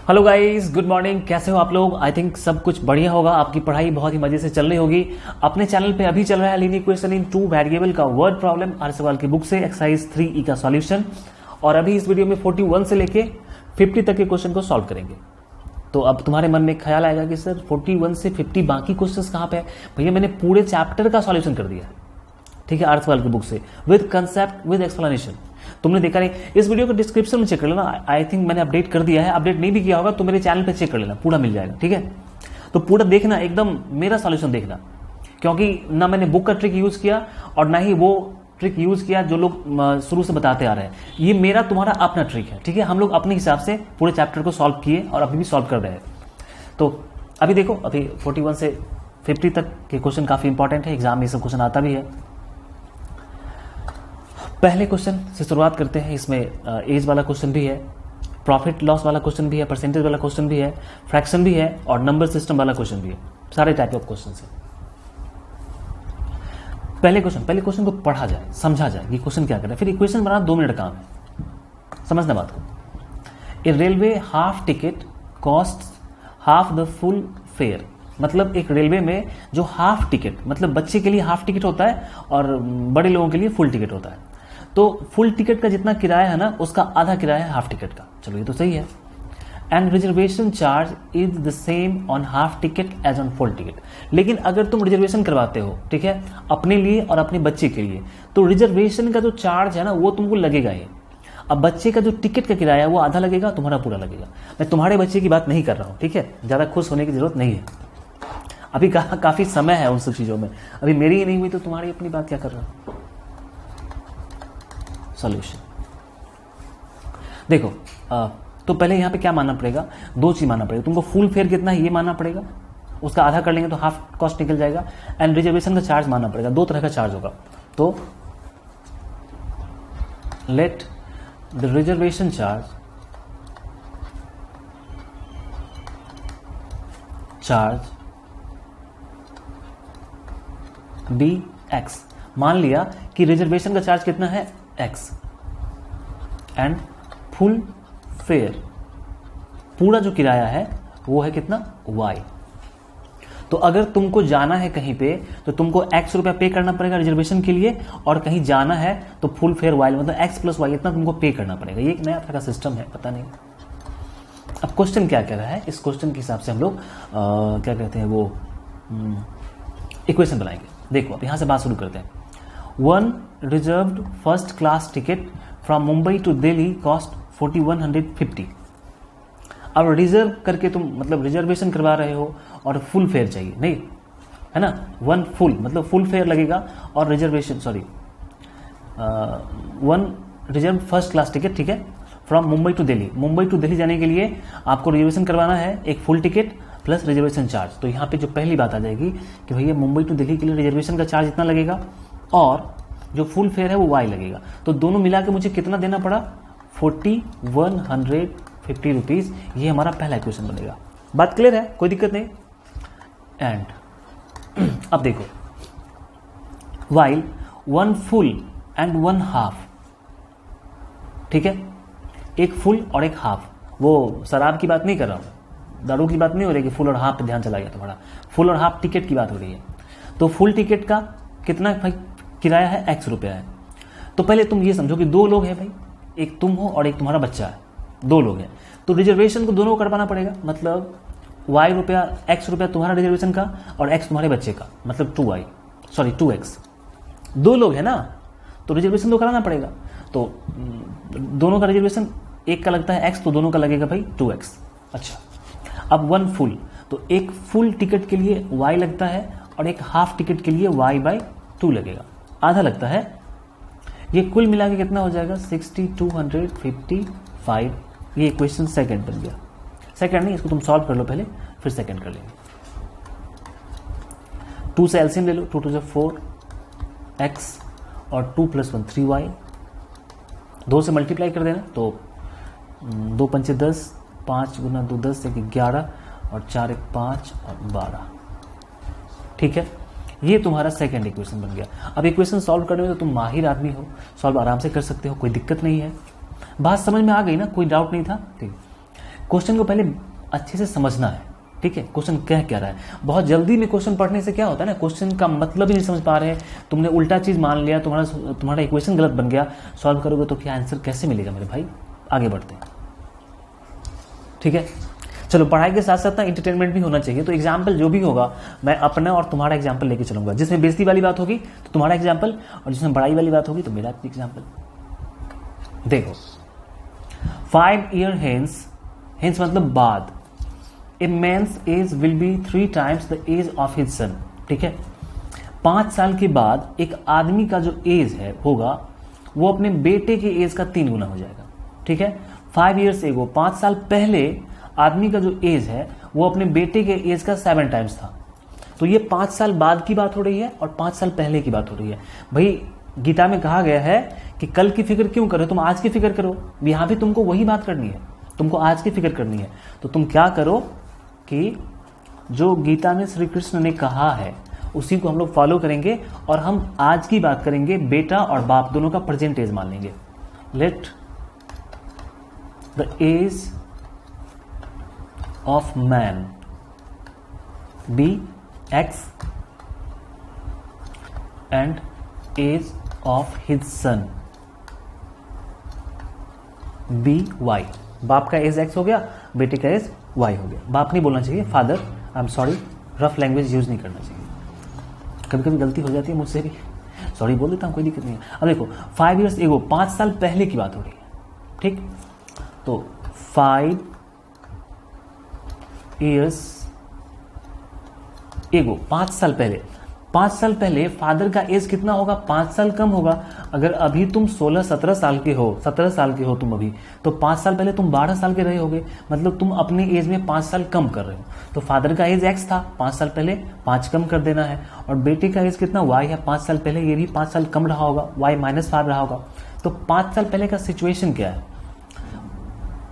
Hello guys, good morning. कैसे हो आप लोग? आई थिंक सब कुछ बढ़िया होगा। आपकी पढ़ाई बहुत ही मजे से चल रही होगी। अपने चैनल पे अभी चल रहा है linear equation in two variable का वर्ड प्रॉब्लम, आर सवाल की बुक से एक्सरसाइज 3E का सॉल्यूशन। और अभी इस वीडियो में 41 से लेके 50 तक के क्वेश्चन को सॉल्व करेंगे। तो अब तुम्हारे मन में ख्याल आएगा कि सर 41 से 50 बाकी क्वेश्चंस कहाँ पे है? भैया मैंने पूरे चैप्टर का सॉल्यूशन कर दिया है, ठीक है, आर्थ वाल की बुक से, विद कंसेप्ट विद एक्सप्लेनेशन। तुमने देखा नहीं? इस वीडियो को डिस्क्रिप्शन में चेक कर लेना। आई थिंक मैंने अपडेट कर दिया है। अपडेट नहीं भी किया होगा तो मेरे चैनल पे चेक कर लेना, पूरा मिल जाएगा, ठीक है। तो पूरा देखना, एकदम मेरा सॉल्यूशन देखना, क्योंकि ना मैंने बुक का ट्रिक यूज किया और ना ही वो ट्रिक यूज किया जो लोग शुरू से बताते आ रहे हैं। ये मेरा तुम्हारा अपना ट्रिक है, ठीक है। हम लोग अपने हिसाब से पूरे चैप्टर को सॉल्व किए और अभी भी सॉल्व कर रहे हैं। तो अभी देखो, अभी 41 से 50 तक के क्वेश्चन काफी इंपॉर्टेंट है, एग्जाम में सब क्वेश्चन आता भी है। पहले क्वेश्चन से शुरुआत करते हैं। इसमें एज वाला क्वेश्चन भी है, प्रॉफिट लॉस वाला क्वेश्चन भी है, परसेंटेज वाला क्वेश्चन भी है, फ्रैक्शन भी है और नंबर सिस्टम वाला क्वेश्चन भी है। सारे टाइप ऑफ क्वेश्चन है। पहले क्वेश्चन को पढ़ा जाए, समझा जाए ये क्वेश्चन क्या कर रहा है। फिर इक्वेशन बनाना 2 मिनट काम है, समझना बात को। A railway half ticket cost half the full fare. मतलब एक रेलवे में जो हाफ टिकट, मतलब बच्चे के लिए हाफ टिकट होता है और बड़े लोगों के लिए फुल टिकट होता है। तो फुल टिकट का जितना किराया है ना, उसका आधा किराया है हाफ टिकट का। चलो ये तो सही है। And reservation charge is the same on half ticket as on full ticket. लेकिन अगर तुम रिजर्वेशन करवाते हो, ठीक है, अपने लिए और अपने बच्चे के लिए, तो रिजर्वेशन का जो चार्ज है ना वो तुमको लगेगा ही। अब बच्चे का जो टिकट का किराया है वो आधा लगेगा, तुम्हारा पूरा लगेगा। मैं तुम्हारे बच्चे की बात नहीं कर रहा हूं, ठीक है, ज्यादा खुश होने की जरूरत नहीं है। अभी काफी समय है उन सब चीजों में। अभी मेरी ही नहीं हुई तो तुम्हारी अपनी बात क्या कर रहा हूं। सॉल्यूशन देखो, तो पहले यहां पे क्या मानना पड़ेगा? 2 चीज मानना पड़ेगा तुमको। फुल फेयर कितना है ये मानना पड़ेगा, उसका आधा कर लेंगे तो हाफ कॉस्ट निकल जाएगा। एंड रिजर्वेशन का चार्ज मानना पड़ेगा। 2 तरह का चार्ज होगा। तो let the reservation charge be X. मान लिया कि रिजर्वेशन का चार्ज कितना है, एक्स, एंड फुल फेयर पूरा जो किराया है वो है कितना, वाई। तो अगर तुमको जाना है कहीं पे तो तुमको एक्स रुपया पे करना पड़ेगा रिजर्वेशन के लिए, और कहीं जाना है तो फुल फेयर वाई, मतलब एक्स प्लस वाई इतना तुमको पे करना पड़ेगा। ये एक नया तरह का सिस्टम है, पता नहीं। अब क्वेश्चन क्या कह रहा है, इस क्वेश्चन के हिसाब से हम लोग क्या कहते हैं वो इक्वेशन बनाएंगे। देखो अब यहां से बात शुरू करते हैं। 1 reserved first class ticket from Mumbai to Delhi cost 4150। अब रिजर्व करके तुम मतलब रिजर्वेशन करवा रहे हो और फुल फेयर चाहिए, नहीं है ना। 1 फुल मतलब फुल फेयर लगेगा और reservation 1 reserve first class ticket, ठीक है, from Mumbai to Delhi. Mumbai to Delhi जाने के लिए आपको रिजर्वेशन करवाना है, एक full ticket plus reservation charge. तो यहाँ पे जो पहली बात आ जाएगी कि भैया मुंबई टू दिल्ली के लिए रिजर्वेशन का चार्ज इतना लगेगा और जो फुल फेयर है वो वाई लगेगा। तो दोनों मिला के मुझे कितना देना पड़ा, 4150 रुपीज। ये हमारा पहला इक्वेशन बनेगा। बात क्लियर है, कोई दिक्कत नहीं। एंड अब देखो, वाइल 1 फुल एंड 1 हाफ, ठीक है, एक फुल और एक हाफ। वो शराब की बात नहीं कर रहा हूं, दारू की बात नहीं हो रही कि फुल और हाफ पे ध्यान चला गया तुम्हारा। फुल और हाफ टिकट की बात हो रही है। तो फुल टिकट का कितना भाई किराया है, एक्स रुपया है। तो पहले तुम ये समझो कि 2 लोग हैं भाई, एक तुम हो और एक तुम्हारा बच्चा है, 2 लोग हैं। तो रिजर्वेशन को दोनों करवाना पड़ेगा, मतलब वाई रुपया, एक्स रुपया तुम्हारा रिजर्वेशन का और एक्स तुम्हारे बच्चे का, मतलब 2x। 2 लोग है ना, तो रिजर्वेशन तो कराना पड़ेगा। तो दोनों का रिजर्वेशन, एक का लगता है एक्स तो दोनों का लगेगा भाई 2x। अच्छा, अब 1 फुल, तो एक फुल टिकट के लिए y लगता है और एक हाफ टिकट के लिए y/2 लगेगा, आधा लगता है। ये कुल मिला के कितना हो जाएगा, 6255। ये इक्वेशन सेकंड बन गया। सेकंड नहीं, इसको तुम सॉल्व कर लो पहले, फिर सेकंड कर लेंगे। 2 से एलसीएम ले लो, 2 2 4x और 2 + 1 3y। 2 से मल्टीप्लाई कर देना तो 2 पंचे 10, 5 × 2 10, 1 11 और 4 1 5 और 12, ठीक है। ये तुम्हारा सेकंड इक्वेशन बन गया। अब इक्वेशन सॉल्व करने में तो तुम माहिर आदमी हो, सॉल्व आराम से कर सकते हो, कोई दिक्कत नहीं है। बात समझ में आ गई ना, कोई डाउट नहीं था, ठीक। क्वेश्चन को पहले अच्छे से समझना है, ठीक है, क्वेश्चन कह क्या रहा है। बहुत जल्दी में क्वेश्चन पढ़ने से क्या होता है ना, क्वेश्चन का मतलब ही नहीं समझ पा रहे हैं, तुमने उल्टा चीज मान लिया, तुम्हारा इक्वेशन गलत बन गया, सॉल्व करोगे तो क्या आंसर कैसे मिलेगा मेरे भाई। आगे बढ़ते हैं, ठीक है। चलो, पढ़ाई के साथ साथ ना इंटरटेनमेंट भी होना चाहिए, तो एग्जाम्पल जो भी होगा मैं अपना और तुम्हारा एग्जाम्पल लेके चलूंगा। जिसमें बेइज्जती वाली बात होगी तो तुम्हारा एग्जाम्पल, और जिसमें बड़ाई वाली बात होगी तो मेरा एग्जाम्पल। देखो, 5 year hence मतलब बाद, a man's age will be 3 times the age of his son, ठीक है। 5 साल के बाद एक आदमी का जो एज है होगा वो अपने बेटे के एज का 3 गुना हो जाएगा, ठीक है। 5 years ago, 5 साल पहले आदमी का जो एज है वो अपने बेटे के एज का 7 times था। तो ये 5 साल बाद की बात हो रही है और 5 साल पहले की बात हो रही है। भाई गीता में कहा गया है कि कल की फिक्र क्यों करो, तुम आज की फिक्र करो। यहां भी तुमको वही बात करनी है, तुमको आज की फिक्र करनी है। तो तुम क्या करो कि जो गीता में श्री कृष्ण ने कहा है उसी को हम लोग फॉलो करेंगे और हम आज की बात करेंगे। बेटा और बाप दोनों का प्रेजेंट एज मान लेंगे। Let the age of man be X and age of his son be Y. बाप का एज एक्स हो गया, बेटे का एज वाई हो गया। बाप नहीं बोलना चाहिए, father, I am sorry, rough language use नहीं करना चाहिए। कभी कभी गलती हो जाती है मुझसे भी, सॉरी बोल देता हूं, कोई दिक्कत नहीं है। अब देखो 5 years ago, 5 साल पहले की बात हो रही है, ठीक। तो 5 years ago, 5 साल पहले, 5 साल पहले फादर का एज कितना होगा, 5 साल कम होगा। अगर अभी तुम 16-17 साल के हो, 17 साल के हो तुम अभी, तो 5 साल पहले तुम 12 साल के रहे होगे, मतलब तुम अपने एज में 5 साल कम कर रहे हो। तो फादर का एज एक्स था, 5 साल पहले 5 कम कर देना है। और बेटे का एज कितना वाई है, 5 साल पहले, ये भी 5 साल कम रहा होगा, वाई -5 रहा होगा। तो 5 साल पहले का सिचुएशन क्या है।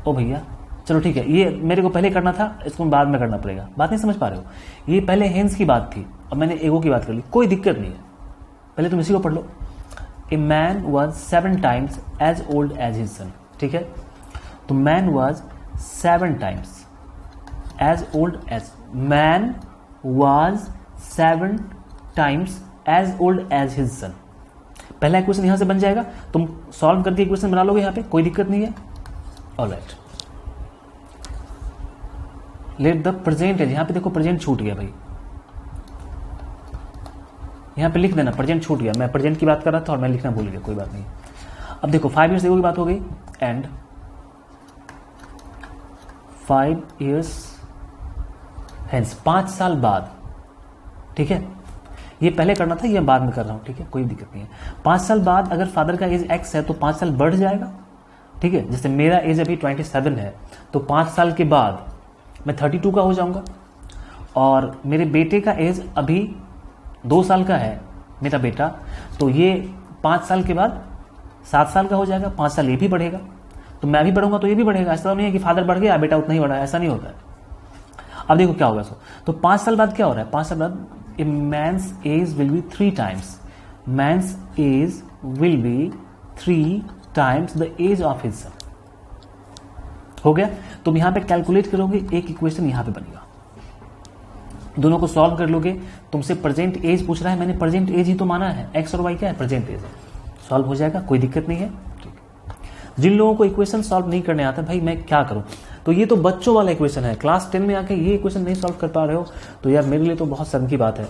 ओ भैया चलो ठीक है, ये मेरे को पहले करना था, इसको बाद में करना पड़ेगा, बात नहीं समझ पा रहे हो। ये पहले हेंस की बात थी और मैंने एगो की बात कर ली, कोई दिक्कत नहीं है, पहले तुम इसी को पढ़ लो। A man was 7 times as old as his son, ठीक है। तो man was 7 times as old as, man was 7 times as old as his son. पहला इक्वेशन यहां से बन जाएगा, तुम सॉल्व करके इक्वेशन बना लोगे, यहां पे कोई दिक्कत नहीं है। Alright, let the present age, यहां पे देखो प्रेजेंट छूट गया भाई, यहां पे लिख देना प्रेजेंट छूट गया, मैं प्रेजेंट की बात कर रहा था और मैं लिखना भूल गया, कोई बात नहीं। अब देखो 5 years ago की बात हो गई एंड 5 years hence, 5 साल बाद, ठीक है। ये पहले करना था, ये बाद में कर रहा हूं, ठीक है, कोई दिक्कत नहीं है। 5 साल बाद अगर फादर का एज एक्स है तो 5 साल बढ़ जाएगा, ठीक है। जैसे मेरा एज अभी 27 है, तो 5 साल के बाद मैं 32 का हो जाऊंगा। और मेरे बेटे का एज अभी 2 साल का है, मेरा बेटा, तो ये 5 साल के बाद 7 साल का हो जाएगा। 5 साल ये भी बढ़ेगा, तो मैं भी बढ़ूंगा तो ये भी बढ़ेगा। ऐसा नहीं है कि फादर बढ़ गया बेटा उतना ही बढ़ा, ऐसा नहीं होता है। अब देखो क्या होगा, तो 5 साल बाद क्या हो रहा है, 5 साल बाद a man's age will be 3 times, man's age will be 3 times the age of his son, हो गया। तुम यहां पे कैलकुलेट करोगे, एक इक्वेशन यहां पे बनेगा, दोनों को सॉल्व कर लोगे। तुमसे प्रेजेंट एज पूछ रहा है, मैंने प्रेजेंट एज ही तो माना है, एक्स और वाई क्या है, प्रेजेंट एज है, सॉल्व हो जाएगा, कोई दिक्कत नहीं है। ठीक। जिन लोगों को इक्वेशन सॉल्व नहीं करने आता, भाई मैं क्या करूं, तो ये तो बच्चों वाला इक्वेशन है, क्लास 10 में आके ये इक्वेशन नहीं सॉल्व कर पा रहे हो, तो यार मेरे लिए तो बहुत शर्म की बात है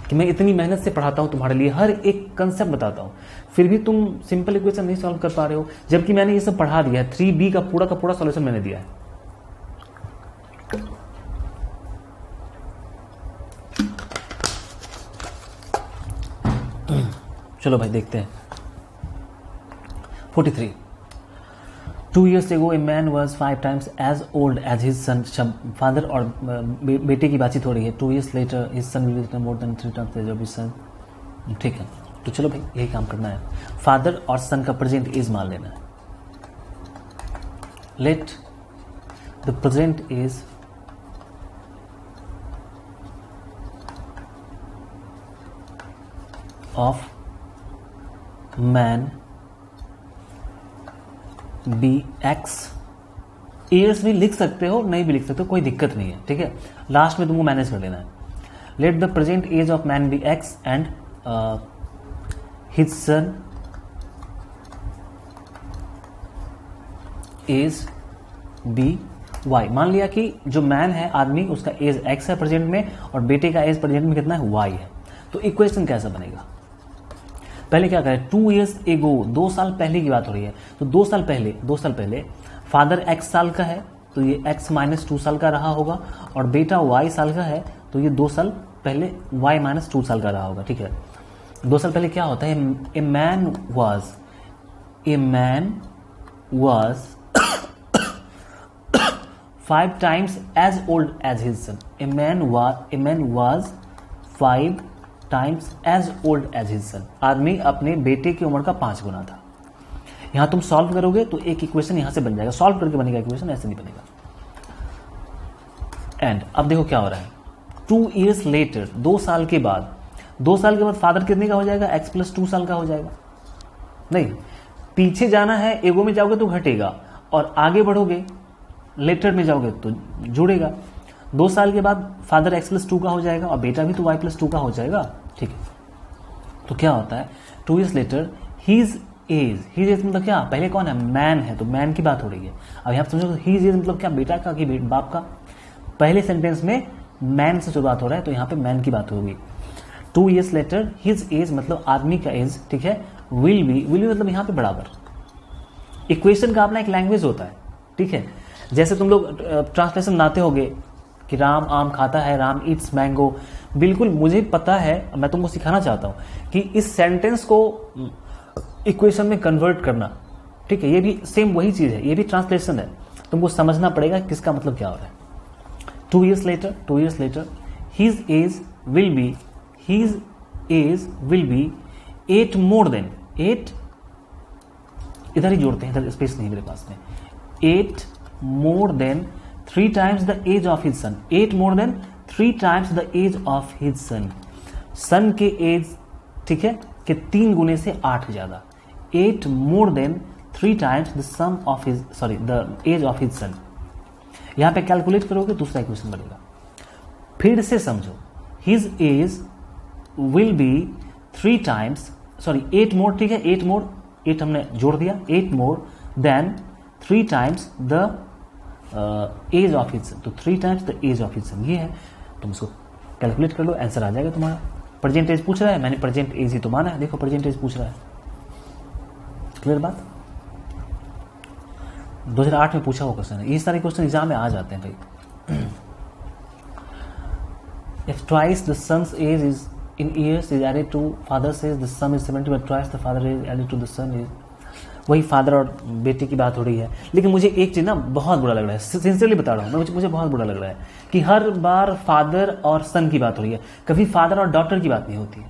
कि मैं इतनी मेहनत से पढ़ाता हूं तुम्हारे लिए, हर एक कंसेप्ट बताता हूं, फिर भी तुम सिंपल इक्वेशन नहीं सॉल्व कर पा रहे हो, जबकि मैंने ये सब पढ़ा दिया है। 3B का पूरा सॉल्यूशन मैंने दिया है। चलो भाई देखते हैं। 43 2 years ago a man was 5 times as old as his son, father और बेटे की बातचीत हो रही है। 2 years later his son will become more than 3 times the age of his son, ठीक है। तो चलो भाई यही काम करना है, फादर और सन का प्रेजेंट एज मान लेना है। Let the present age of man be X years भी लिख सकते हो, नहीं भी लिख सकते हो, कोई दिक्कत नहीं है, ठीक है। लास्ट में तुमको मैनेज कर लेना है। Let the present age of man be X and his son age be Y. मान लिया कि जो मैन है आदमी, उसका एज एक्स है प्रेजेंट में, और बेटे का एज प्रेजेंट में कितना है, वाई है। तो इक्वेशन कैसा बनेगा? पहले क्या करें, 2 years एगो, 2 साल पहले की बात हो रही है, तो 2 साल पहले फादर एक्स साल का है, तो ये एक्स माइनस 2 साल का रहा होगा, और बेटा वाई साल का है, तो ये 2 साल पहले वाई माइनस 2 साल का रहा होगा, ठीक है। 2 साल पहले क्या होता है, ए man was 5 times as old as his son. A man was 5 times as old as his son. आदमी अपने बेटे की उम्र का 5 गुना था। यहां तुम सॉल्व करोगे तो एक इक्वेशन यहां से बन जाएगा, सॉल्व करके बनेगा इक्वेशन, ऐसे नहीं बनेगा। एंड अब देखो क्या हो रहा है, 2 years later, 2 साल के बाद, 2 साल के बाद फादर कितने का हो जाएगा, x + 2 साल का हो जाएगा। नहीं, पीछे जाना है, एगो में जाओगे तो घटेगा, और आगे बढ़ोगे लेटर में जाओगे तो जुड़ेगा। 2 साल के बाद फादर x + 2 का हो जाएगा, और बेटा भी तो y + 2 का हो जाएगा, ठीक है। तो क्या होता है, 2 years later हिज एज मतलब क्या, पहले कौन है, मैन है, तो मैन की बात हो रही है। अब यहाँ समझो हिज एज मतलब क्या, बेटा का कि बाप का। पहले सेंटेंस में मैन से शुरुआत हो रहा है, तो यहाँ पे मैन की बात होगी। 2 years later हिज एज मतलब आदमी का एज, ठीक है। विल बी मतलब यहाँ पे बराबर। इक्वेशन का अपना एक लैंग्वेज होता है, ठीक है। जैसे तुम लोग ट्रांसलेशन बनाते होगे कि राम आम खाता है, राम ईट्स मैंगो, बिल्कुल मुझे पता है, मैं तुमको सिखाना चाहता हूं कि इस सेंटेंस को इक्वेशन में कन्वर्ट करना, ठीक है। ये भी सेम वही चीज है, ये भी ट्रांसलेशन है, तुमको समझना पड़ेगा किसका मतलब क्या हो रहा है। 2 years later his age will be 8 more than 8, इधर ही जोड़ते हैं, इधर स्पेस नहीं मेरे पास में, 8 more than 3 times the age of his son. 8 more than 3 times the age of his son. सन के एज, ठीक है, कि 3 गुने से 8 ज्यादा। 8 more than 3 times the age of his son. यहां पे कैलकुलेट करोगे दूसरा इक्वेशन बनेगा। फिर से समझो, his age will be 3 times, 8 more, ठीक है, 8 हमने जोड़ दिया, 8 more than 3 times the age of his son, तो 3 times the age of his son ये है। तुम इसको कैलकुलेट कर लो, आंसर आ जाएगा तुम्हारा। प्रेजेंट एज पूछ रहा है, मैंने प्रेजेंट एज ही तो माना है, देखो प्रेजेंट एज पूछ रहा है। क्लियर बात? 2008 में पूछा हुआ क्वेश्चन है, ये सारे क्वेश्चन एग्जाम में आ जाते हैं भाई। If twice the son's age is in years is added to father's age, the son is 70, but twice the father age added to the son age. वही फादर और बेटे की बात हो रही है। लेकिन मुझे एक चीज ना बहुत बुरा लग रहा है, सिंसियरली बता रहा हूँ, मुझे बहुत बुरा लग रहा है कि हर बार फादर और सन की बात हो रही है, कभी फादर और डॉटर की बात नहीं होती है,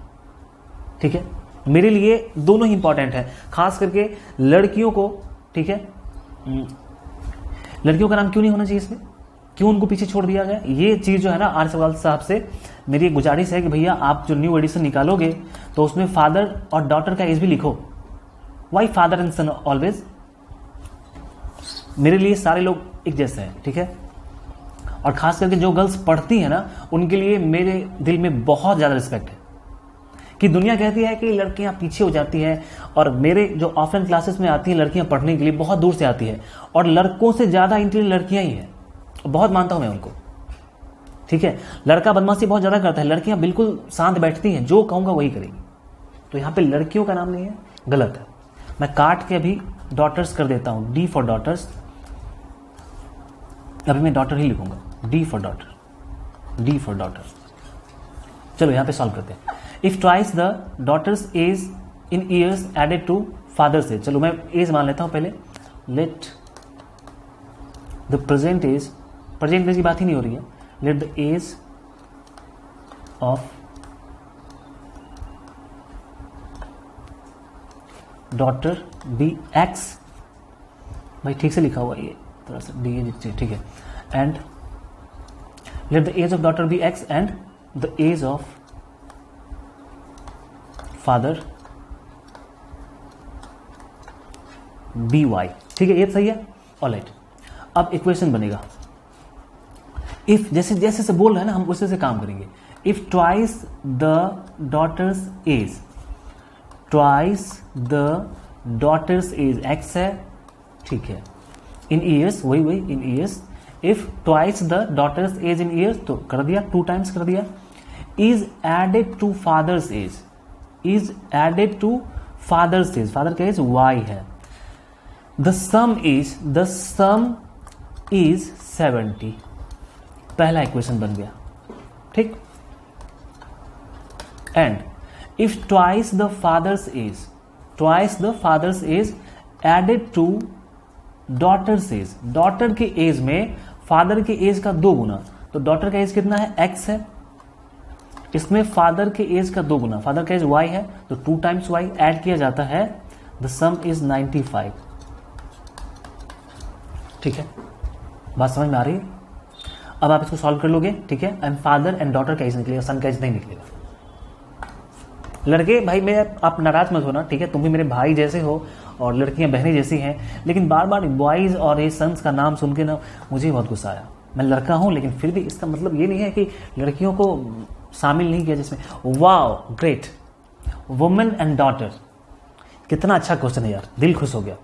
ठीक है। मेरे लिए दोनों ही इंपॉर्टेंट है, खास करके लड़कियों को, ठीक है। लड़कियों का नाम क्यों नहीं होना चाहिए इसमें, क्यों उनको पीछे छोड़ दिया गया, ये चीज जो है ना, आर सवाल साहब से मेरी एक गुजारिश है कि भैया आप जो न्यू एडिशन निकालोगे तो उसमें फादर और डॉटर का एज भी लिखो। Why father and son always? मेरे लिए सारे लोग एक जैसे हैं, ठीक है। और खास करके जो गर्ल्स पढ़ती हैं ना, उनके लिए मेरे दिल में बहुत ज्यादा रिस्पेक्ट है कि दुनिया कहती है कि लड़कियां पीछे हो जाती हैं, और मेरे जो ऑफलाइन क्लासेस में आती हैं लड़कियां पढ़ने के लिए बहुत दूर से आती है, और लड़कों से ज्यादा इंटेलिजेंट लड़कियां ही हैं, बहुत मानता हूं मैं उनको, ठीक है। लड़का बदमाशी बहुत ज्यादा करता है, लड़कियां बिल्कुल शांत बैठती हैं, जो कहूंगा वही करेंगी। तो यहां पे लड़कियों का नाम नहीं है, गलत है। मैं काट के अभी डॉटर्स कर देता हूं, डी फॉर डॉटर्स, अभी मैं डॉटर ही लिखूंगा, डी फॉर डॉटर। चलो यहां पे सॉल्व करते हैं। If twice the daughter's age in years added to father's age, चलो मैं एज मान लेता हूं पहले। लेट द प्रेजेंट एज की बात ही नहीं हो रही है, let the age of daughter be X, भाई ठीक से लिखा हुआ ये, थोड़ा सा डी ए, ठीक है। And let the age of daughter be X and the age of father be Y, ठीक है, ये सही है। ऑलराइट, अब इक्वेशन बनेगा, इफ जैसे जैसे से बोल रहे हैं ना हम उसी से काम करेंगे। If twice the daughter's age, twice the daughter's age X है, ठीक है, इन ईयर्स, वही in years. If twice the daughter's age in years तो कर दिया, 2 टाइम्स कर दिया। Is added to father's age, is added to father's age, father का एज y है। द सम इज 70, पहला इक्वेशन बन गया, ठीक। And if twice the father's age, twice the father's as added to daughter's age, daughter के age में father के age का 2 गुना, तो डॉटर का एज कितना है, x है, इसमें फादर के एज का 2 गुना, फादर का एज y है, तो 2 टाइम्स y ऐड किया जाता है, द सम इज 95, ठीक है। बात समझ में आ रही है? अब आप इसको सॉल्व कर लोगे, ठीक है। एंड फादर एंड डॉटर का एज निकलेगा, सन का एज नहीं निकलेगा। लड़के भाई मैं, आप नाराज मत होना, ठीक है, तुम भी मेरे भाई जैसे हो और लड़कियां बहनें जैसी हैं, लेकिन बार बार बॉयज और ये सन्स का नाम सुन के ना मुझे बहुत गुस्सा आया। मैं लड़का हूं लेकिन फिर भी इसका मतलब ये नहीं है कि लड़कियों को शामिल नहीं किया जिसमें। Wow great, women and daughter, कितना अच्छा क्वेश्चन है यार, दिल खुश हो गया।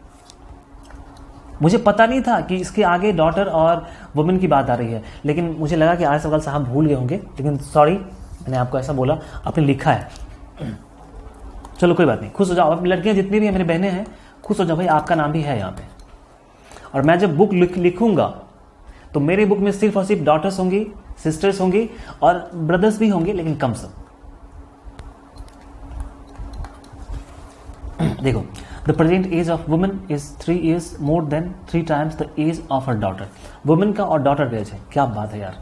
मुझे पता नहीं था कि इसके आगे डॉटर और वुमेन की बात आ रही है, लेकिन मुझे लगा कि आर्य सवाल साहब भूल गए होंगे, लेकिन सॉरी मैंने आपको ऐसा बोला, आपने लिखा है, चलो कोई बात नहीं, खुश हो जाओ। अब लड़कियां जितनी भी हैं मेरी बहनें हैं, खुश हो जाओ भाई, आपका नाम भी है यहाँ पे। और मैं जब बुक लिखूंगा तो मेरी बुक में सिर्फ और सिर्फ डॉटर्स होंगी, सिस्टर्स होंगी और ब्रदर्स भी होंगे, लेकिन कम सब। देखो, the present age of women is 3 years more than 3 times the age of her daughter. Women का और डॉटर का एज है, क्या बात है यार।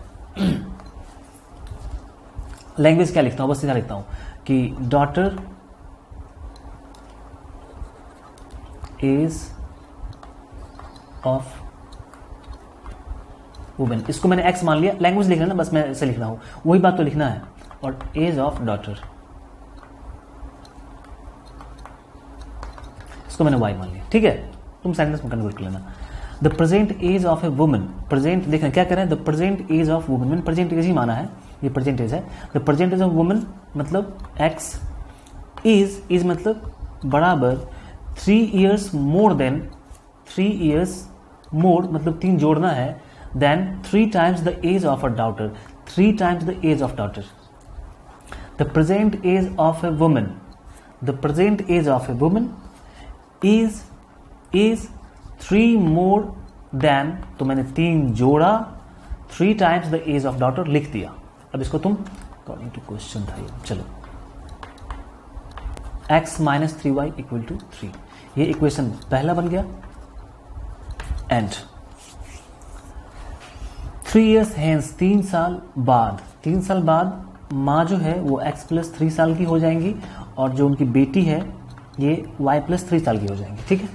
लैंग्वेज क्या लिखता हूं, बस सीधा लिखता हूं कि डॉटर एज ऑफ वुमेन, इसको मैंने एक्स मान लिया, लैंग्वेज लिखना ना, बस मैं ऐसे लिख रहा हूं, वही बात तो लिखना है। और एज ऑफ डॉटर, इसको मैंने वाई मान लिया, ठीक है, तुम सेंटेंस में कन्वर्ट कर लेना। The present age of a woman, present देखना क्या करें, the present age of woman, मैंने प्रेजेंट एज ही माना है, ये प्रेजेंट एज है। The present age of woman मतलब एक्स, इज मतलब बराबर 3 years more than, 3 years more मतलब 3 जोड़ना है, than 3 times the age of a daughter, 3 times the age of daughter. The present age of a woman, the present age of a woman is 3 more than, तो मैंने 3 जोड़ा, 3 times the age of daughter लिख दिया। अब इसको तुम according to question था ये, चलो x minus 3y equal to 3, ये इक्वेशन पहला बन गया। एंड 3 years hence, 3 साल बाद, 3 साल बाद माँ जो है वो x plus 3 साल की हो जाएंगी, और जो उनकी बेटी है ये y plus 3 साल की हो जाएंगी, ठीक है।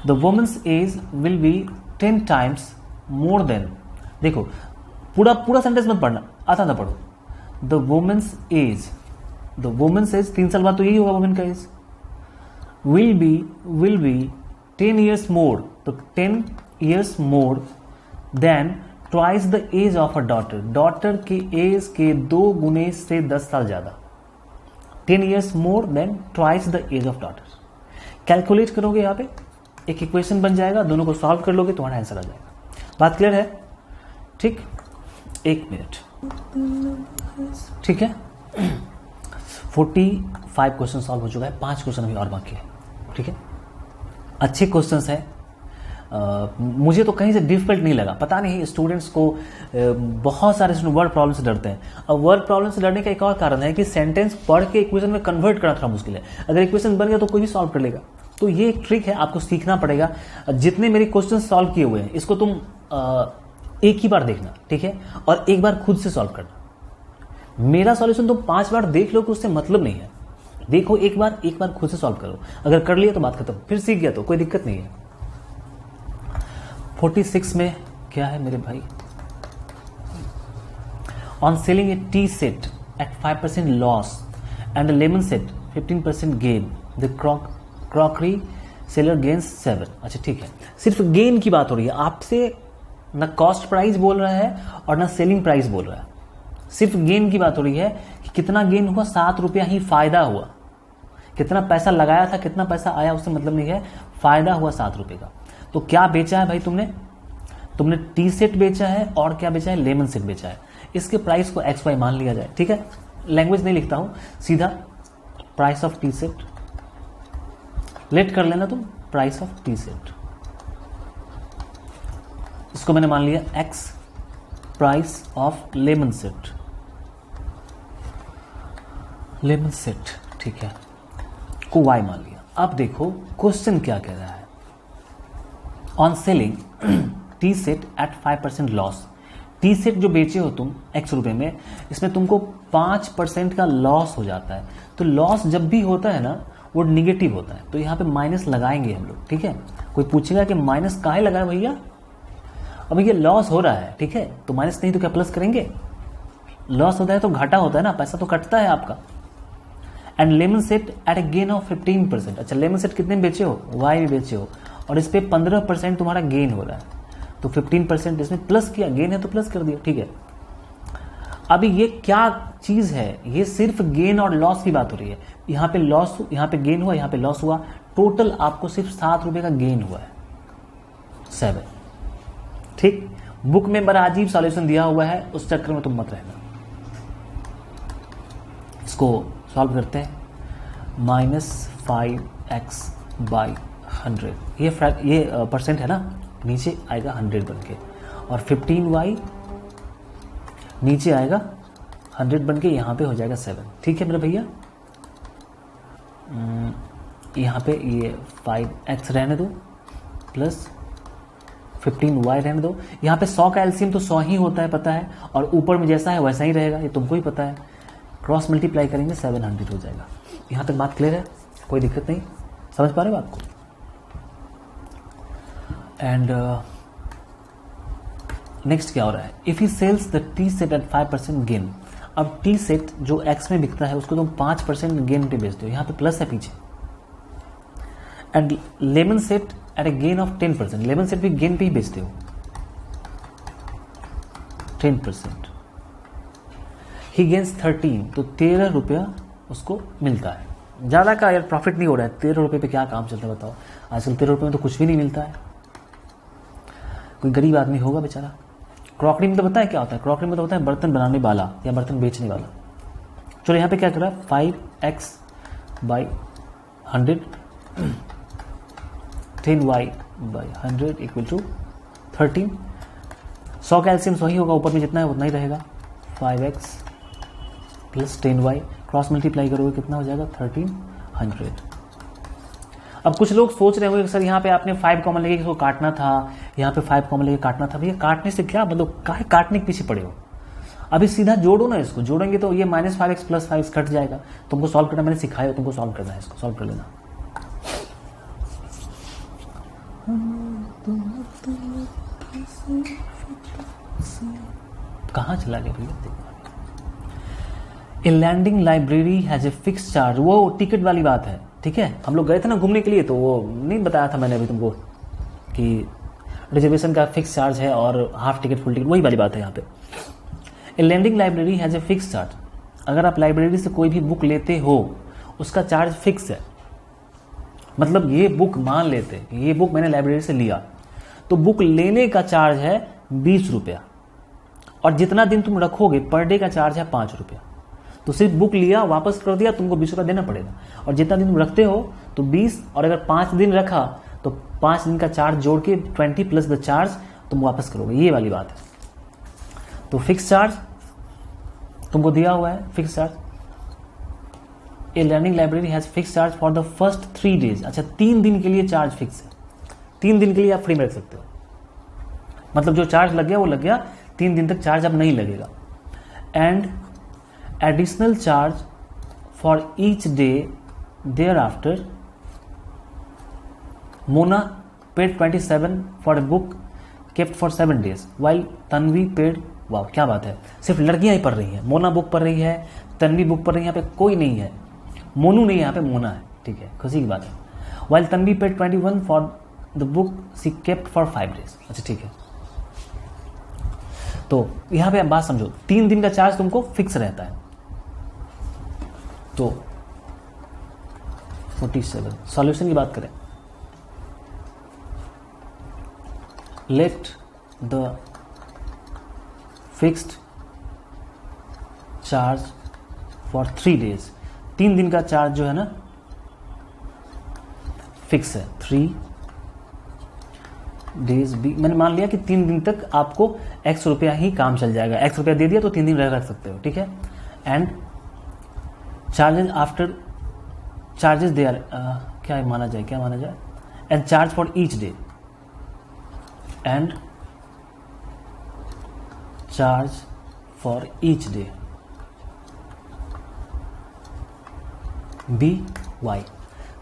The women's age will be 10 times more than, देखो पूरा सेंटेंस मत पढ़ना, आता था पढ़ो। The women's age, the women's age 3 साल बाद तो यही होगा वुमेन का age, will be 10 years more, तो 10 years more than twice the age of a daughter, daughter के एज के 2 गुने से 10 साल ज्यादा, 10 years more than twice the age of daughter. Calculate करोगे, यहाँ पे एक इक्वेशन बन जाएगा, दोनों को सॉल्व कर लोगे, तुम्हारा आंसर आ जाएगा। बात क्लियर है? ठीक, 1 मिनट, ठीक है। 45 क्वेश्चन सॉल्व हो चुका है, 5 क्वेश्चन अभी और बाकी है, ठीक है। अच्छे क्वेश्चंस हैं, मुझे तो कहीं से डिफिकल्ट नहीं लगा, पता नहीं स्टूडेंट्स को, बहुत सारे स्टूडेंट वर्ड प्रॉब्लम से डरते हैं। अब वर्ड प्रॉब्लम से डरने का एक और कारण है कि सेंटेंस पढ़ के इक्वेशन में कन्वर्ट करना थोड़ा मुश्किल है। अगर इक्वेशन बन गया तो कोई भी सॉल्व कर लेगा, तो ये एक ट्रिक है, आपको सीखना पड़ेगा। जितने मेरे क्वेश्चन सॉल्व किए हुए हैं इसको तुम एक ही बार देखना, ठीक है, और एक बार खुद से सॉल्व करना। मेरा सॉल्यूशन तुम 5 बार देख लो तो उससे मतलब नहीं है, देखो एक बार खुद से सॉल्व करो, अगर कर लिया तो बात खत्म, फिर सीख गया तो कोई दिक्कत नहीं है। 46 में क्या है मेरे भाई, on selling a tea set at 5% loss and lemon set 15% gain, the crockery seller gains 7। अच्छा ठीक है, सिर्फ गेन की बात हो रही है, आपसे ना कॉस्ट प्राइस बोल रहा है और ना सेलिंग प्राइस बोल रहा है, सिर्फ गेन की बात हो रही है कि कितना गेन हुआ, 7 रुपया ही फायदा हुआ। कितना पैसा लगाया था, कितना पैसा आया, उससे मतलब नहीं है, फायदा हुआ 7 रुपये का। तो क्या बेचा है भाई तुमने टी सेट बेचा है और क्या बेचा है, लेमन सेट बेचा है। इसके प्राइस को XY मान लिया जाए, ठीक है, लैंग्वेज नहीं लिखता हूं, सीधा price of tea set let कर लेना तुम, प्राइस ऑफ टी सेट, इसको मैंने मान लिया X, price of lemon set, ठीक है, को Y मान लिया। अब देखो क्वेश्चन क्या कह रहा है, on selling tea set at 5% loss. Tea set जो बेचे हो तुम X रुपए में, इसमें तुमको 5% का लॉस हो जाता है। तो लॉस जब भी होता है ना वो निगेटिव होता है, तो यहाँ पे माइनस लगाएंगे हम लोग, ठीक है। कोई पूछेगा कि माइनस काहे लगाए भैया, अब ये लॉस हो रहा है, ठीक है, तो माइनस नहीं तो क्या प्लस करेंगे, लॉस होता है तो घाटा होता है ना, पैसा तो कटता है आपका। And lemon set at a gain of 15%। अच्छा, लेमन सेट कितने में बेचे हो, Y में बेचे हो, और इस पे 15% तुम्हारा गेन हो रहा है, तो 15% इसमें प्लस किया, गेन है तो प्लस कर दिया, ठीक है। अभी ये क्या चीज है, ये सिर्फ गेन और लॉस की बात हो रही है। यहाँ पे लॉस, यहाँ पे गेन हुआ, यहाँ पे लॉस हुआ, टोटल आपको सिर्फ 7 रुपए का गेन हुआ है, 7, ठीक। बुक में बड़ा अजीब सॉल्यूशन दिया हुआ है, उस चक्कर में तुम मत रहना। इसको सॉल्व करते हैं, -5x/100, ये परसेंट है ना, नीचे आएगा 100 बन के, और 15y नीचे आएगा 100 बन के, यहाँ पे हो जाएगा 7, ठीक है मेरे भैया। यहाँ पे ये 5x रहने दो प्लस 15y रहने दो। यहाँ पे 100 का एलसीएम तो 100 ही होता है, पता है, और ऊपर में जैसा है वैसा ही रहेगा, ये तुमको ही पता है। क्रॉस मल्टीप्लाई करेंगे 700 हो जाएगा। यहाँ तक बात क्लियर है, कोई दिक्कत नहीं, समझ पा रहे हो बात को। एंड नेक्स्ट क्या हो रहा है, if he sells the tea set at 5% gain. अब टी सेट जो X में बिकता है उसको तुम 5% गेन पे बेचते हो, यहाँ पे प्लस है पीछे। And lemon set at a gain of 10%, lemon set भी गेन पे ही बेचते हो, 10%। ही गेन्स 13, तो 13 रुपया उसको मिलता है। ज़्यादा का यार प्रॉफिट नहीं हो रहा है, 13 रुपये पे क्या काम चलता है बताओ, आजकल 13 रुपये में तो कुछ भी नहीं मिलता है। कोई गरीब आदमी होगा बेचारा। क्रॉकरी में तो पता है क्या होता है, क्रॉकरी में तो होता है बर्तन बनाने वाला या बर्तन बेचने वाला। चलो यहाँ पे क्या कर रहा है, 5x/100, 10y/100 इक्वल टू 13। 100 का एलसीएम 100 ही होगा, ऊपर में जितना है उतना ही रहेगा, 5x plus 10y, cross multiply करोगे कितना हो जाएगा, 1300। अब कुछ लोग सोच रहे होंगे सर यहाँ पे आपने 5 कॉमन लेके इसको काटना था, यहाँ पे 5 कॉमन लेके काटना था। भैया काटने से क्या मतलब, काहे काटने के पीछे पड़े हो, अभी सीधा जोड़ो ना, इसको जोड़ेंगे तो ये -5x + 5 कट जाएगा। तुमको सॉल्व करना मैंने सिखाया, तुमको सॉल्व करना है, इसको सॉल्व कर लेना। कहाँ चला गया भैया, a lending library has a fix charge, वो टिकट वाली बात है, ठीक है। हम लोग गए थे ना घूमने के लिए, तो वो नहीं बताया था मैंने अभी तुमको कि रिजर्वेशन का फिक्स चार्ज है और हाफ टिकट फुल टिकट, वही वाली बात है यहाँ पे। A lending library has a fix charge, अगर आप लाइब्रेरी से कोई भी बुक लेते हो उसका चार्ज फिक्स है। मतलब ये बुक मान लेते, ये बुक मैंने लाइब्रेरी से लिया, तो बुक लेने का चार्ज है 20 रुपया, और जितना दिन तुम रखोगे पर डे का चार्ज है 5 रुपया। तो सिर्फ बुक लिया वापस कर दिया, तुमको 20 रुपया देना पड़ेगा, और जितना दिन तुम रखते हो तो 20, और अगर 5 दिन रखा तो 5 दिन का चार्ज जोड़ के 20 प्लस द चार्ज तुम वापस करोगे, ये वाली बात है। तो फिक्स चार्ज तुमको दिया हुआ है, fix charge. A learning library has fix charge for the first 3 days. अच्छा, 3 दिन के लिए चार्ज फिक्स है, 3 दिन के लिए आप फ्री में रख सकते हो, मतलब जो चार्ज लग गया वो लग गया, 3 दिन तक चार्ज अब नहीं लगेगा। And additional charge for each day thereafter, Mona paid 27 for a book kept for 7 days while Tanvi paid, वाह क्या बात है, सिर्फ लड़कियां ही पढ़ रही हैं। मोना बुक पढ़ रही है, तन्वी बुक पढ़ रही है, यहाँ पे कोई नहीं है, मोनू नहीं है यहाँ पे, मोना है, ठीक है, खुशी की बात है। while Tanvi paid 21 for the book she kept for 5 days। अच्छा ठीक है, तो यहां पे आप बात समझो, 3 दिन का चार्ज तुमको फिक्स रहता है। तो 47 सॉल्यूशन की बात करें, let the fixed charge for 3 days, 3 दिन का चार्ज जो है ना फिक्स है। 3 days भी मैंने मान लिया कि 3 दिन तक आपको x रुपया ही काम चल जाएगा। x रुपया दे दिया तो 3 दिन रख सकते हो, ठीक है। And charges after charges they are क्या माना जाए and charge for each day and charge for each day be y.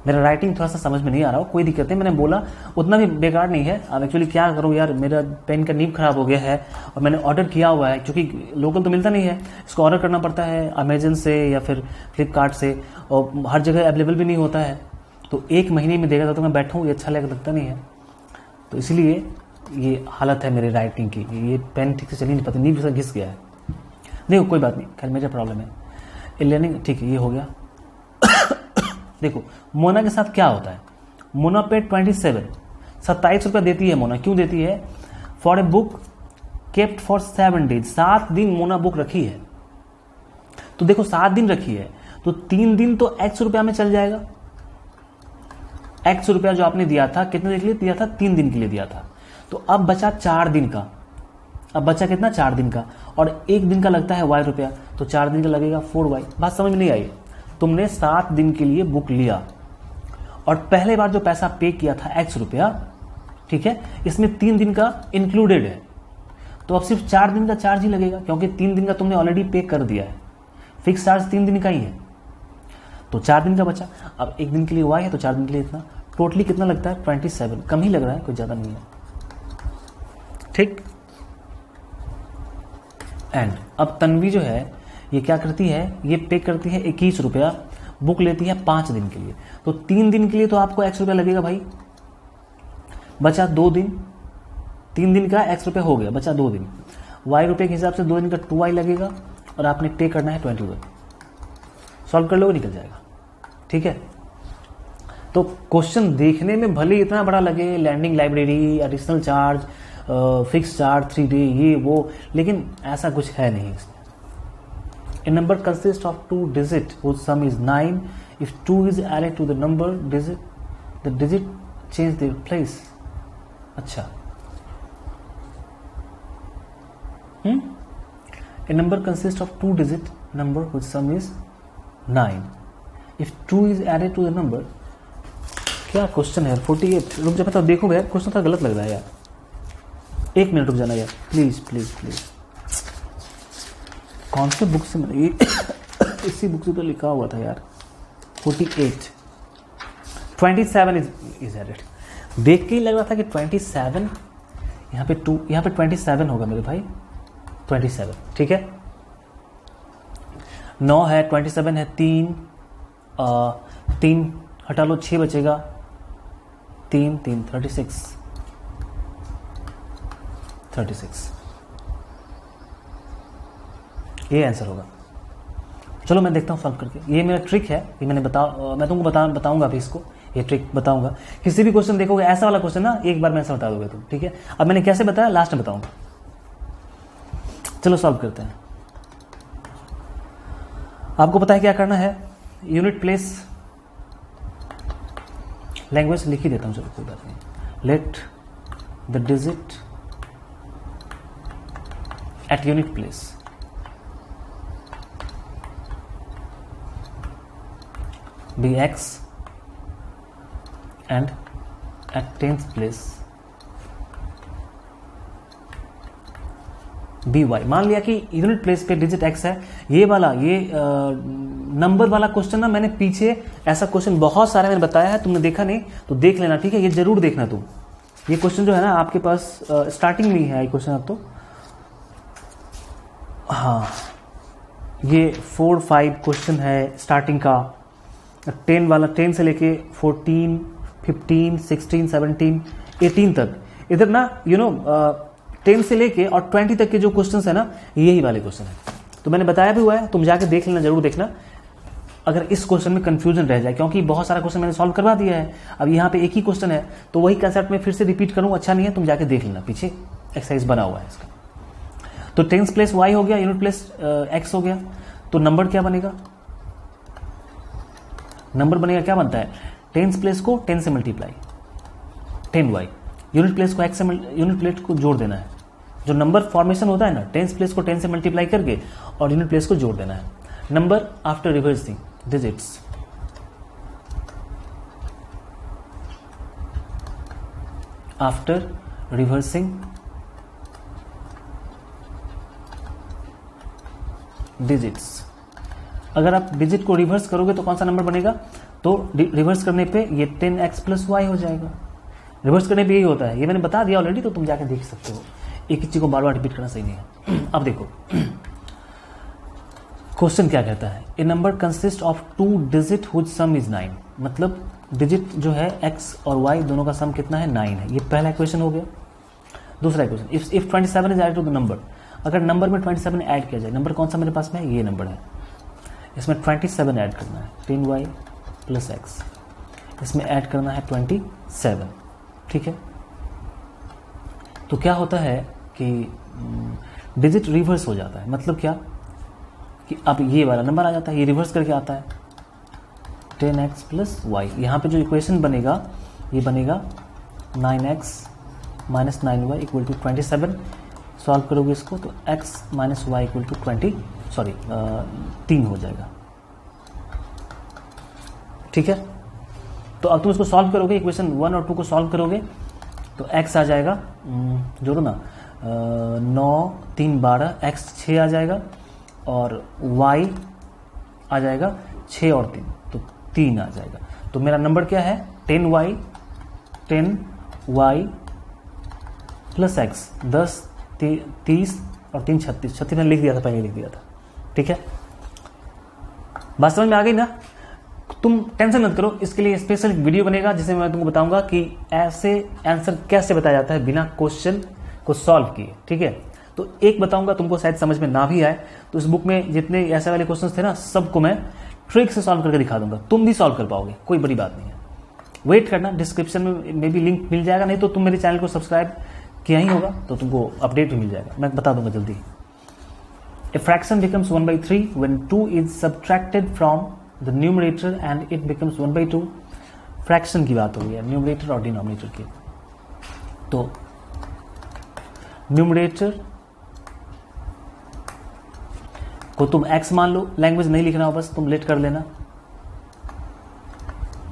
मेरा राइटिंग थोड़ा सा समझ में नहीं आ रहा हो, कोई दिक्कत नहीं, मैंने बोला उतना भी बेकार नहीं है। अब एक्चुअली क्या करूँ यार, मेरा पेन का नीब खराब हो गया है और मैंने ऑर्डर किया हुआ है, क्योंकि लोकल तो मिलता नहीं है, इसको ऑर्डर करना पड़ता है अमेजन से या फिर फ्लिपकार्ट से, और हर जगह अवेलेबल भी नहीं होता है। तो 1 महीने में देगा तो मैं बैठूँ, ये अच्छा लगता नहीं है, तो इसलिए ये हालत है मेरी राइटिंग की। ये पेन ठीक से चली नहीं पाती, नीब से घिस गया है। देखो कोई बात नहीं, खैर मेरा प्रॉब्लम है। लर्निंग ठीक है, ये हो गया। देखो मोना के साथ क्या होता है, मोना पे 27 रुपया देती है मोना। क्यों देती है? For a book kept for 7 days, 7 दिन मोना बुक रखी है। तो देखो 7 दिन रखी है तो 3 दिन तो x रुपया में चल जाएगा। x रुपया जो आपने दिया था कितने दिन के लिए दिया था? 3 दिन के लिए दिया था। तो अब बचा 4 दिन का, अब बचा कितना? 4 दिन का, और 1 दिन का लगता है y रुपया, तो 4 दिन का लगेगा 4y। बात समझ में नहीं आई? तुमने 7 दिन के लिए बुक लिया और पहले बार जो पैसा पे किया था x रुपया, ठीक है, इसमें 3 दिन का इंक्लूडेड है, तो अब सिर्फ 4 दिन का चार्ज ही लगेगा, क्योंकि 3 दिन का तुमने ऑलरेडी पे कर दिया है। फिक्स चार्ज 3 दिन का ही है, तो 4 दिन का बचा। अब 1 दिन के लिए y है तो 4 दिन के लिए इतना, टोटली कितना लगता है? 27। कम ही लग रहा है, कोई ज्यादा नहीं है, ठीक। एंड अब तन्वी जो है ये क्या करती है, ये पे करती है 21 रुपया, बुक लेती है 5 दिन के लिए, तो 3 दिन के लिए तो आपको x रुपया लगेगा भाई। बचा 2 दिन, 3 दिन का x रुपया हो गया, बचा 2 दिन, y रुपये के हिसाब से 2 दिन का 2y लगेगा, और आपने पे करना है 21। सॉल्व कर लो, निकल जाएगा, ठीक है। तो क्वेश्चन देखने में भले इतना बड़ा लगे, lending library, additional charge, fix charge 3 day, ये वो, लेकिन ऐसा कुछ है नहीं इसमें। A number consists of 2 digits whose sum is 9. If 2 is added to the number digit, the digit change their place. अच्छा, A number consists of 2 digit number whose sum is 9. If 2 is added to the number, क्या question है? 48। रुक जा, मैं तो देखूंगा यार, question तो गलत लग रहा है यार। 1 मिनट रुक जाना यार, प्लीज प्लीज प्लीज। कौन से बुक से मैंने इसी बुक से तो लिखा हुआ था यार। 48 27 इज एडेड। देख के ही लग रहा था कि 27, यहाँ पे 2, यहाँ पे 27 होगा मेरे भाई, 27, ठीक है। 9 है, 27 है, 3 हटा लो, 6 बचेगा, 3 36। ये आंसर होगा। चलो मैं देखता हूँ सॉल्व करके। ये मेरा ट्रिक है, ये मैं तुमको बताऊंगा अभी इसको, ये ट्रिक बताऊंगा। किसी भी क्वेश्चन देखोगे ऐसा वाला क्वेश्चन ना, एक बार में ऐसा बता दोगे तुम, ठीक है। अब मैंने कैसे बताया लास्ट में बताऊंगा। चलो सॉल्व करते हैं। आपको पता है क्या करना है, यूनिट प्लेस लैंग्वेज लिख ही देता हूँ, चलो कोई बात नहीं। Let the digit at unit place be x and at 10th place be y। मान लिया कि यूनिट प्लेस पे डिजिट x है। ये वाला, ये नंबर वाला क्वेश्चन ना, मैंने पीछे ऐसा क्वेश्चन बहुत सारे मैंने बताया है, तुमने देखा नहीं तो देख लेना, ठीक है। ये जरूर देखना तुम, ये क्वेश्चन जो है ना आपके पास स्टार्टिंग में ही है ये क्वेश्चन। अब तो हाँ, ये 4-5 क्वेश्चन है स्टार्टिंग का, 10 वाला, 10 से लेके 14, 15, 16, 17, 18 तक, इधर ना 10 से लेके और 20 तक के जो क्वेश्चन है ना, यही वाले क्वेश्चन है। तो मैंने बताया भी हुआ है, तुम जाके देख लेना, जरूर देखना अगर इस क्वेश्चन में कंफ्यूजन रह जाए, क्योंकि बहुत सारा क्वेश्चन मैंने सॉल्व करवा दिया है। अब यहाँ पे एक ही क्वेश्चन है, तो वही कंसेप्ट में फिर से रिपीट करूँ अच्छा नहीं है, तुम जाके देख लेना, पीछे एक्सरसाइज बना हुआ है इसका। तो 10 प्लेस वाई हो गया, यूनिट प्लेस एक्स हो गया, तो नंबर क्या बनेगा? नंबर बनेगा, क्या बनता है? 10 प्लेस को 10 से मल्टीप्लाई 10y, यूनिट प्लेस को x से यूनिट प्लेस को जोड़ देना है। जो नंबर फॉर्मेशन होता है ना, 10 प्लेस को 10 से मल्टीप्लाई करके और यूनिट प्लेस को जोड़ देना है। Number after reversing digits, after reversing digits. अगर आप डिजिट को रिवर्स करोगे तो कौन सा नंबर बनेगा? तो रिवर्स करने पे ये 10x प्लस वाई हो जाएगा। रिवर्स करने पे यही होता है, ये मैंने बता दिया ऑलरेडी, तो तुम जाकर देख सकते हो, एक ही चीज को बार बार रिपीट करना सही नहीं है। अब देखो क्वेश्चन क्या कहता है, a number consist of 2 digit whose sum is 9। मतलब डिजिट जो है x और y दोनों का सम कितना है? 9 है। ये पहला इक्वेशन हो गया। दूसरा equation, if 27 is added to the number, अगर नंबर में 27 ऐड किया जाए, नंबर कौन सा मेरे पास में है? ये नंबर है, इसमें 27 ऐड करना है, 10y प्लस x, इसमें ऐड करना है 27, ठीक है। तो क्या होता है कि डिजिट रिवर्स हो जाता है। मतलब क्या कि अब ये वाला नंबर आ जाता है, ये रिवर्स करके आता है 10x प्लस वाई। यहाँ पे जो इक्वेशन बनेगा ये बनेगा 9x minus 9y equal to 27। Solve करोगे इसको तो x minus y equal to 3 हो जाएगा, ठीक है। तो अब तुम इसको सॉल्व करोगे, इक्वेशन 1 और 2 को सॉल्व करोगे तो x आ जाएगा, जोड़ो ना, 9 3 12, x 6 आ जाएगा और y आ जाएगा 6 और 3, तो 3 आ जाएगा। तो मेरा नंबर क्या है? 10y प्लस x, 10 30 और 3 36। 36 मैंने लिख दिया था, पहले लिख दिया था, ठीक है। बात समझ में आ गई ना? तुम टेंशन मत करो, इसके लिए स्पेशल वीडियो बनेगा जिसमें मैं तुमको बताऊंगा कि ऐसे आंसर कैसे बताया जाता है बिना क्वेश्चन को सॉल्व किए, ठीक है। तो एक बताऊंगा, तुमको शायद समझ में ना भी आए तो इस बुक में जितने ऐसे वाले क्वेश्चन थे ना, सबको मैं ट्रिक से सॉल्व करके दिखा दूंगा, तुम भी सॉल्व कर पाओगे, कोई बड़ी बात नहीं है। वेट करना, डिस्क्रिप्शन में भी लिंक मिल जाएगा, नहीं तो तुम मेरे चैनल को सब्सक्राइब किया ही होगा तो तुमको अपडेट भी मिल जाएगा, मैं बता दूंगा जल्दी। A fraction becomes 1/3 when 2 is subtracted from the numerator and it becomes 1/2। Fraction की बात हो रही है, न्यूमरेटर और डिनोमिनेटर की। तो न्यूमरेटर को तुम x मान लो, लैंग्वेज नहीं लिखना हो, बस तुम लेट कर लेना।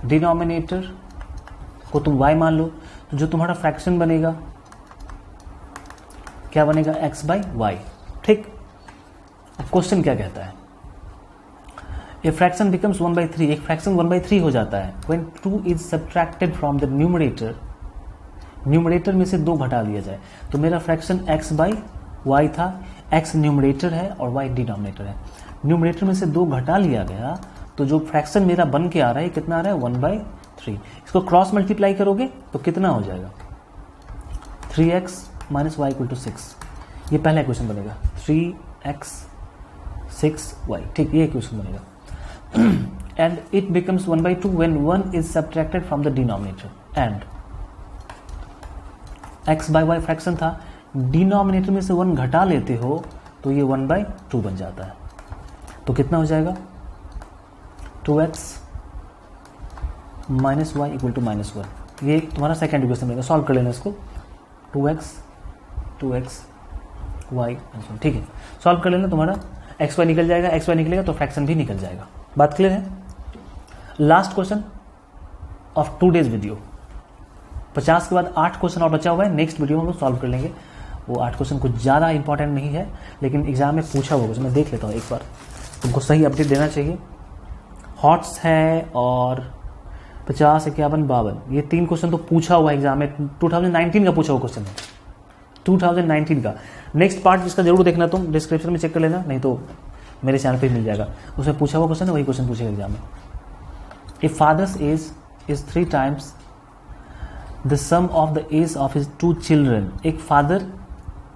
डिनोमिनेटर को तुम y मान लो, तो जो तुम्हारा फ्रैक्शन बनेगा क्या बनेगा? x/y, ठीक। अब क्वेश्चन क्या कहता है? ए फ्रैक्शन बिकम्स 1/3, एक फ्रैक्शन 1/3 हो जाता है when 2 is subtracted from the numerator, numerator में से 2 घटा लिया जाए। तो मेरा फ्रैक्शन x/y था, x न्यूमरेटर है और y डिनोमिनेटर है। न्यूमरेटर में से 2 घटा लिया गया, तो जो फ्रैक्शन मेरा बन के आ रहा है कितना आ रहा है? 1/3। इसको क्रॉस मल्टीप्लाई करोगे तो कितना हो जाएगा? 3x minus y equal to 6। ये पहला इक्वेशन बनेगा, 3x 6y, ठीक, ये इक्वेशन बनेगा। And it becomes 1/2 when 1 is subtracted from the denominator and x/y fraction था, डिनोमिनेटर में से 1 घटा लेते हो तो ये 1/2 बन जाता है। तो कितना हो जाएगा? 2x minus y equal to -1। ये तुम्हारा सेकेंड इक्वेशन बनेगा, सॉल्व कर लेना इसको। 2x y, ठीक है, सॉल्व कर लेना, तुम्हारा xy निकल जाएगा, xy निकलेगा तो फ्रैक्शन भी निकल जाएगा। बात क्लियर है? Last question of today's video. 50 के बाद 8 क्वेश्चन और बचा हुआ है, नेक्स्ट वीडियो में हम लोग सॉल्व कर लेंगे। वो 8 क्वेश्चन कुछ ज़्यादा इंपॉर्टेंट नहीं है, लेकिन एग्जाम में पूछा हुआ क्वेश्चन मैं देख लेता हूँ एक बार, तुमको सही अपडेट देना चाहिए। हॉट्स है और 50, 51, 52, ये 3 क्वेश्चन तो पूछा हुआ एग्जाम में, 2019 का पूछा हुआ क्वेश्चन है, 2019 का। नेक्स्ट पार्ट जिसका जरूर देखना, तुम डिस्क्रिप्शन में चेक कर लेना, नहीं तो मेरे चैनल पे मिल जाएगा, उसमें पूछा हुआ क्वेश्चन है, वही क्वेश्चन पूछेगा एग्जाम में। If father's age is 3 times the sum of the age of his 2 children, एक फादर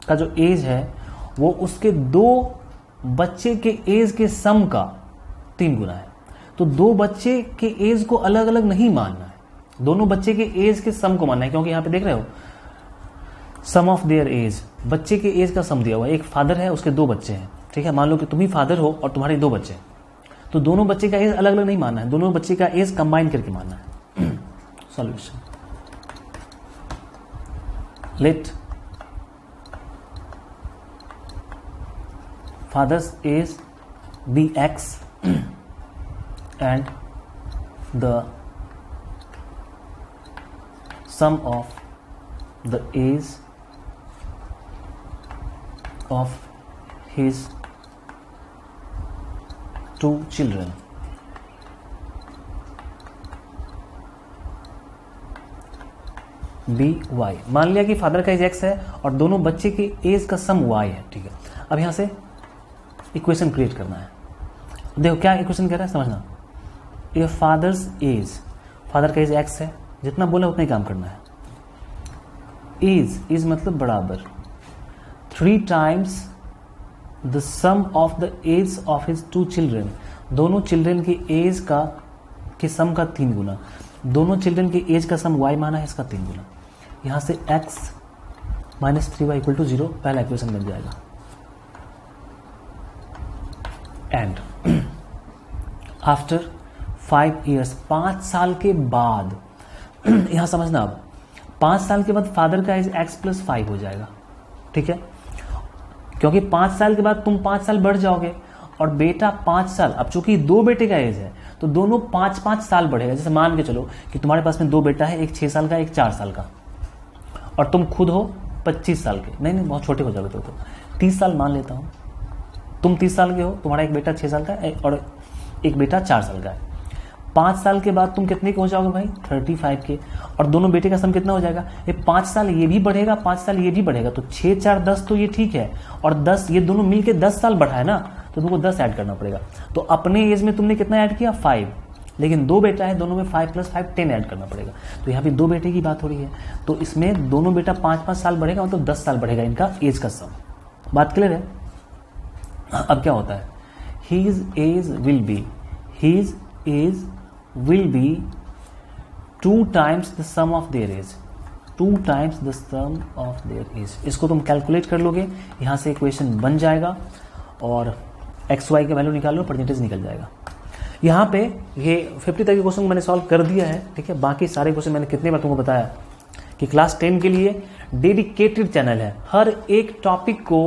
का जो एज है वो उसके 2 बच्चे के एज के सम का 3 गुना है। तो 2 बच्चे के एज को अलग अलग नहीं मानना है, दोनों बच्चे के एज के सम को मानना है, क्योंकि यहां पे देख रहे हो सम ऑफ देयर एज, बच्चे के एज का सम दिया हुआ है। एक फादर है, उसके 2 बच्चे हैं, ठीक है। मान लो कि तुम ही फादर हो और तुम्हारे 2 बच्चे, तो दोनों बच्चे का एज अलग अलग नहीं मानना है, दोनों बच्चे का एज कंबाइन करके मानना है। Solution, let father's age be x and the sum of the age of his 2 children be Y. मान लिया कि फादर का एज एक्स है और दोनों बच्चे के एज का सम वाई है, ठीक है। अब यहां से इक्वेशन क्रिएट करना है। देखो क्या इक्वेशन कह रहा है, समझना। ये फादर्स एज, फादर का एज एक्स है, जितना बोला उतना ही काम करना है। एज मतलब बराबर 3 times the sum of the age of his 2 children, दोनों चिल्ड्रन के एज का के सम का 3 गुना, दोनों चिल्ड्रन के एज का सम y माना है, इसका 3 गुना। यहां से x minus 3y equal to 0 पहला इक्वेशन बन जाएगा। एंड आफ्टर 5 years, 5 साल के बाद, यहां समझना, अब 5 साल के बाद फादर का एज x प्लस 5 हो जाएगा, ठीक है। क्योंकि 5 साल के बाद तुम 5 साल बढ़ जाओगे और बेटा 5 साल, अब चूंकि 2 बेटे का एज है तो दोनों 5-5 साल बढ़ेगा। जैसे मान के चलो कि तुम्हारे पास में 2 बेटा है, एक 6 साल का, एक 4 साल का, और तुम खुद हो 25 साल के, नहीं बहुत छोटे हो जाओगे तो 30 साल मान लेता हूं। तुम 30 साल के हो, तुम्हारा एक बेटा 6 साल का है और एक बेटा 4 साल का है। 5 साल के बाद तुम कितने के हो जाओगे भाई, 35 के, और दोनों बेटे का सम कितना हो जाएगा, ये 5 साल ये भी बढ़ेगा, 5 साल ये भी बढ़ेगा, तो 6 4 10 तो ये ठीक है, और 10 ये दोनों मिलके 10 साल बढ़ा है ना, तो तुमको 10 ऐड करना पड़ेगा। तो अपने एज में तुमने कितना ऐड किया, 5, लेकिन 2 बेटा है, दोनों में 5 प्लस 5 10 ऐड करना पड़ेगा। तो यहाँ पे 2 बेटे की बात हो रही है, तो इसमें दोनों बेटा 5-5 साल बढ़ेगा, मतलब 10 साल बढ़ेगा इनका एज का सम। बात क्लियर है। अब क्या होता है, his age will be 2 times the sum of their age, 2 times the sum of their age। इसको तुम कैलकुलेट कर लोगे, यहां से इक्वेशन बन जाएगा और एक्स वाई का वैल्यू निकाल लो, परसेंटेज निकल जाएगा। यहाँ पे ये 50 तक के क्वेश्चन मैंने सॉल्व कर दिया है, ठीक है। बाकी सारे क्वेश्चन मैंने कितने बार तुमको बताया कि क्लास 10 के लिए डेडिकेटेड चैनल है, हर एक टॉपिक को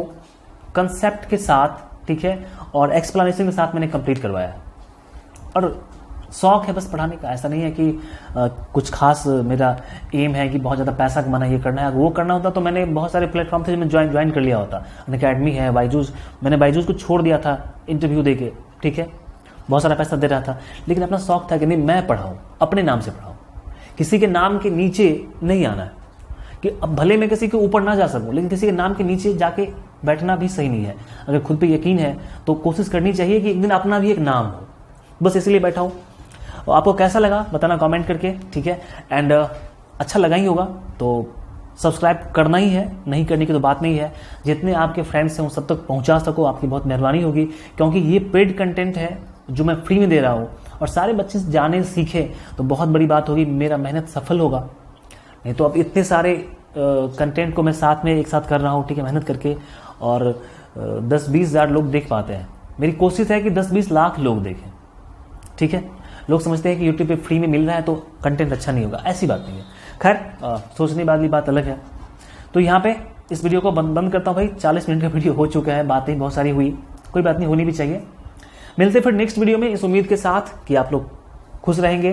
कंसेप्ट के साथ, ठीक है, और एक्सप्लेनेशन के साथ मैंने कंप्लीट करवाया है। और शौक है बस पढ़ाने का, ऐसा नहीं है कि कुछ खास मेरा एम है कि बहुत ज़्यादा पैसा कमाना, ये करना है। वो करना होता तो मैंने बहुत सारे प्लेटफॉर्म थे जिसमें ज्वाइन कर लिया होता। अनअकैडमी है, बायजूस, मैंने बायजूस को छोड़ दिया था इंटरव्यू दे के, ठीक है, बहुत सारा पैसा दे रहा था, लेकिन अपना शौक था कि नहीं मैं पढ़ाऊँ, अपने नाम से पढ़ाऊँ, किसी के नाम के नीचे नहीं आना है। कि अब भले मैं किसी के ऊपर ना जा सकूं, लेकिन किसी के नाम के नीचे जाके बैठना भी सही नहीं है। अगर खुद पे यकीन है तो कोशिश करनी चाहिए कि एक दिन अपना भी एक नाम हो, बस इसलिए बैठा हूं। आपको कैसा लगा बताना कमेंट करके, ठीक है। एंड अच्छा लगा ही होगा तो सब्सक्राइब करना ही है, नहीं करने की तो बात नहीं है। जितने आपके फ्रेंड्स हैं उन सब तक पहुंचा सको, आपकी बहुत मेहरबानी होगी, क्योंकि ये पेड कंटेंट है जो मैं फ्री में दे रहा हूँ, और सारे बच्चे जाने सीखे तो बहुत बड़ी बात होगी, मेरा मेहनत सफल होगा। नहीं तो अब इतने सारे कंटेंट को मैं साथ में एक साथ कर रहा हूँ, ठीक है, मेहनत करके, और 10-20 हज़ार लोग देख पाते हैं। मेरी कोशिश है कि 10-20 लाख लोग देखें, ठीक है। लोग समझते हैं कि यूट्यूब पे फ्री में मिल रहा है तो कंटेंट अच्छा नहीं होगा, ऐसी बात नहीं है। खैर सोचने वाली बात अलग है। तो यहाँ पे इस वीडियो को बंद करता हूँ भाई, 40 मिनट का वीडियो हो चुका है, बातें बहुत सारी हुई, कोई बात नहीं, होनी भी चाहिए। मिलते फिर नेक्स्ट वीडियो में इस उम्मीद के साथ कि आप लोग खुश रहेंगे,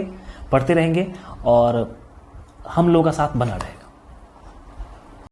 पढ़ते रहेंगे और हम लोगों का साथ बना रहेगा।